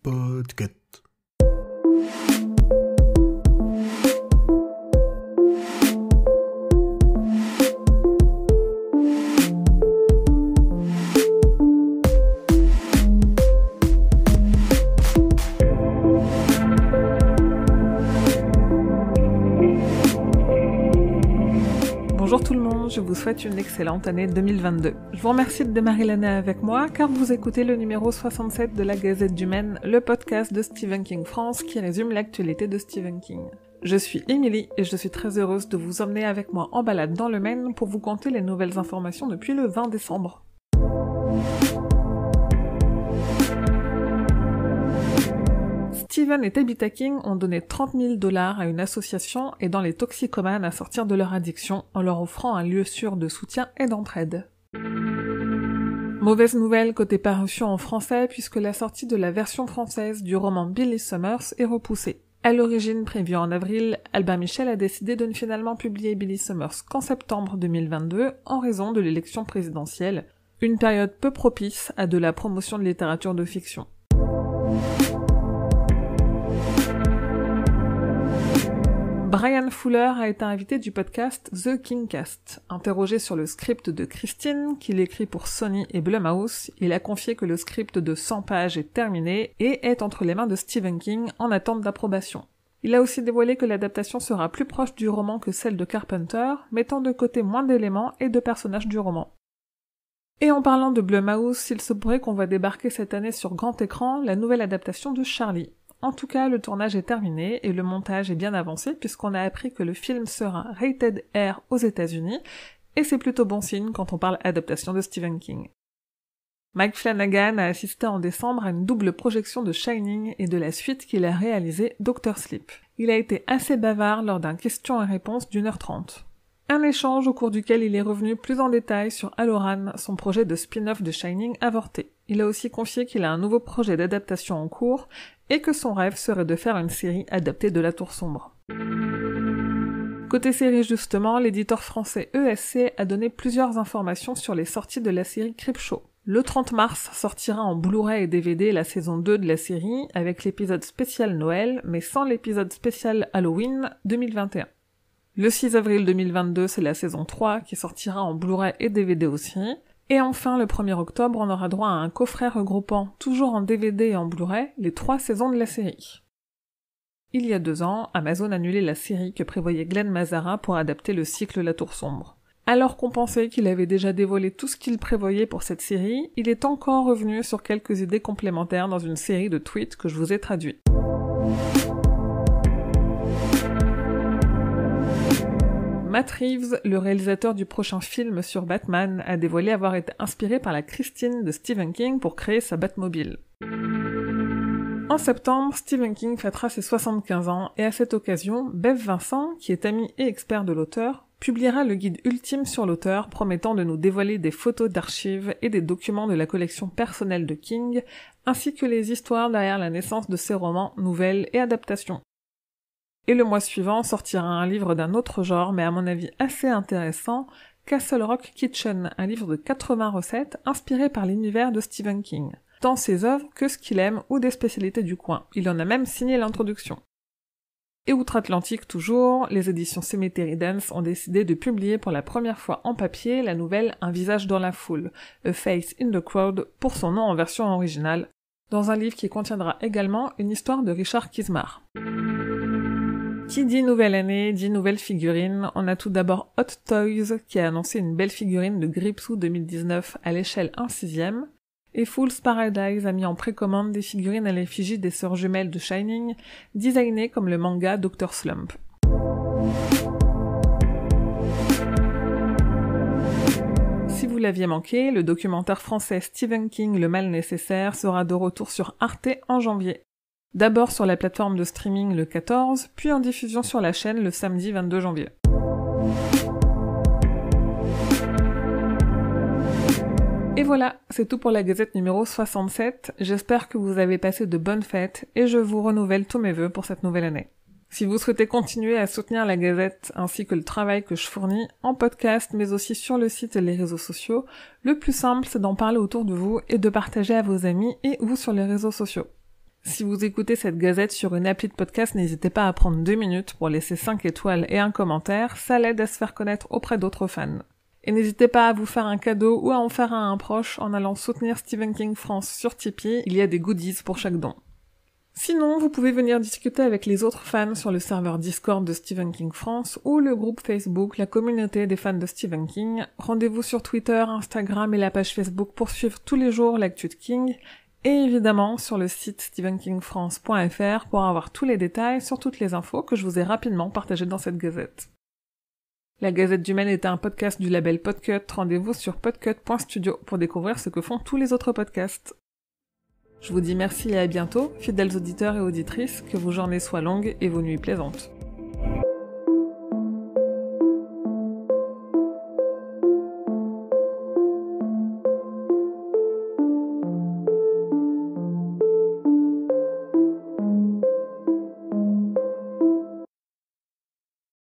Podcast. Bonjour tout le monde, je vous souhaite une excellente année 2022. Je vous remercie de démarrer l'année avec moi car vous écoutez le numéro 67 de la Gazette du Maine, le podcast de Stephen King France qui résume l'actualité de Stephen King. Je suis Émilie et je suis très heureuse de vous emmener avec moi en balade dans le Maine pour vous conter les nouvelles informations depuis le 20 décembre. Stephen et Tabitha King ont donné $30,000 à une association aidant les toxicomanes à sortir de leur addiction en leur offrant un lieu sûr de soutien et d'entraide. Mauvaise nouvelle côté parution en français puisque la sortie de la version française du roman Billy Summers est repoussée. À l'origine prévue en avril, Albin Michel a décidé de ne finalement publier Billy Summers qu'en septembre 2022 en raison de l'élection présidentielle, une période peu propice à de la promotion de littérature de fiction. Bryan Fuller a été invité du podcast The Kingcast. Interrogé sur le script de Christine, qu'il écrit pour Sony et Blumhouse, il a confié que le script de 100 pages est terminé et est entre les mains de Stephen King en attente d'approbation. Il a aussi dévoilé que l'adaptation sera plus proche du roman que celle de Carpenter, mettant de côté moins d'éléments et de personnages du roman. Et en parlant de Blumhouse, il se pourrait qu'on va débarquer cette année sur grand écran la nouvelle adaptation de Charlie. En tout cas, le tournage est terminé et le montage est bien avancé puisqu'on a appris que le film sera rated R aux États-Unis et c'est plutôt bon signe quand on parle adaptation de Stephen King. Mike Flanagan a assisté en décembre à une double projection de Shining et de la suite qu'il a réalisée Dr. Sleep. Il a été assez bavard lors d'un question et réponse d'1h30. Un échange au cours duquel il est revenu plus en détail sur Halloran, son projet de spin-off de Shining avorté. Il a aussi confié qu'il a un nouveau projet d'adaptation en cours et que son rêve serait de faire une série adaptée de La Tour Sombre. Côté série justement, l'éditeur français ESC a donné plusieurs informations sur les sorties de la série Creepshow. Le 30 mars sortira en Blu-ray et DVD la saison 2 de la série avec l'épisode spécial Noël mais sans l'épisode spécial Halloween 2021. Le 6 avril 2022, c'est la saison 3 qui sortira en Blu-ray et DVD aussi. Et enfin, le 1er octobre, on aura droit à un coffret regroupant, toujours en DVD et en Blu-ray, les 3 saisons de la série. Il y a 2 ans, Amazon annulait la série que prévoyait Glenn Mazzara pour adapter le cycle La Tour Sombre. Alors qu'on pensait qu'il avait déjà dévoilé tout ce qu'il prévoyait pour cette série, il est encore revenu sur quelques idées complémentaires dans une série de tweets que je vous ai traduits. Matt Reeves, le réalisateur du prochain film sur Batman, a dévoilé avoir été inspiré par la Christine de Stephen King pour créer sa Batmobile. En septembre, Stephen King fêtera ses 75 ans et à cette occasion, Bev Vincent, qui est amie et expert de l'auteur, publiera le guide ultime sur l'auteur promettant de nous dévoiler des photos d'archives et des documents de la collection personnelle de King, ainsi que les histoires derrière la naissance de ses romans, nouvelles et adaptations. Et le mois suivant sortira un livre d'un autre genre, mais à mon avis assez intéressant, Castle Rock Kitchen, un livre de 80 recettes inspiré par l'univers de Stephen King, tant ses œuvres que ce qu'il aime ou des spécialités du coin. Il en a même signé l'introduction. Et outre-Atlantique toujours, les éditions Cemetery Dance ont décidé de publier pour la première fois en papier la nouvelle Un visage dans la foule, A Face in the Crowd, pour son nom en version originale, dans un livre qui contiendra également une histoire de Richard Kismar. Qui dit nouvelle année, dit nouvelle figurine. On a tout d'abord Hot Toys qui a annoncé une belle figurine de Gripsou 2019 à l'échelle 1/6, et Fool's Paradise a mis en précommande des figurines à l'effigie des sœurs jumelles de Shining, designées comme le manga Dr. Slump. Si vous l'aviez manqué, le documentaire français Stephen King Le Mal Nécessaire sera de retour sur Arte en janvier. D'abord sur la plateforme de streaming le 14, puis en diffusion sur la chaîne le samedi 22 janvier. Et voilà, c'est tout pour la Gazette numéro 67. J'espère que vous avez passé de bonnes fêtes et je vous renouvelle tous mes vœux pour cette nouvelle année. Si vous souhaitez continuer à soutenir la Gazette ainsi que le travail que je fournis en podcast mais aussi sur le site et les réseaux sociaux, le plus simple c'est d'en parler autour de vous et de partager à vos amis et ou sur les réseaux sociaux. Si vous écoutez cette Gazette sur une appli de podcast, n'hésitez pas à prendre 2 minutes pour laisser 5 étoiles et un commentaire, ça l'aide à se faire connaître auprès d'autres fans. Et n'hésitez pas à vous faire un cadeau ou à en faire un proche en allant soutenir Stephen King France sur Tipeee, il y a des goodies pour chaque don. Sinon, vous pouvez venir discuter avec les autres fans sur le serveur Discord de Stephen King France ou le groupe Facebook, la communauté des fans de Stephen King. Rendez-vous sur Twitter, Instagram et la page Facebook pour suivre tous les jours l'actu de King. Et évidemment sur le site stephenkingfrance.fr pour avoir tous les détails sur toutes les infos que je vous ai rapidement partagées dans cette gazette. La Gazette du Maine est un podcast du label Podcut. Rendez-vous sur podcut.studio pour découvrir ce que font tous les autres podcasts. Je vous dis merci et à bientôt, fidèles auditeurs et auditrices, que vos journées soient longues et vos nuits plaisantes.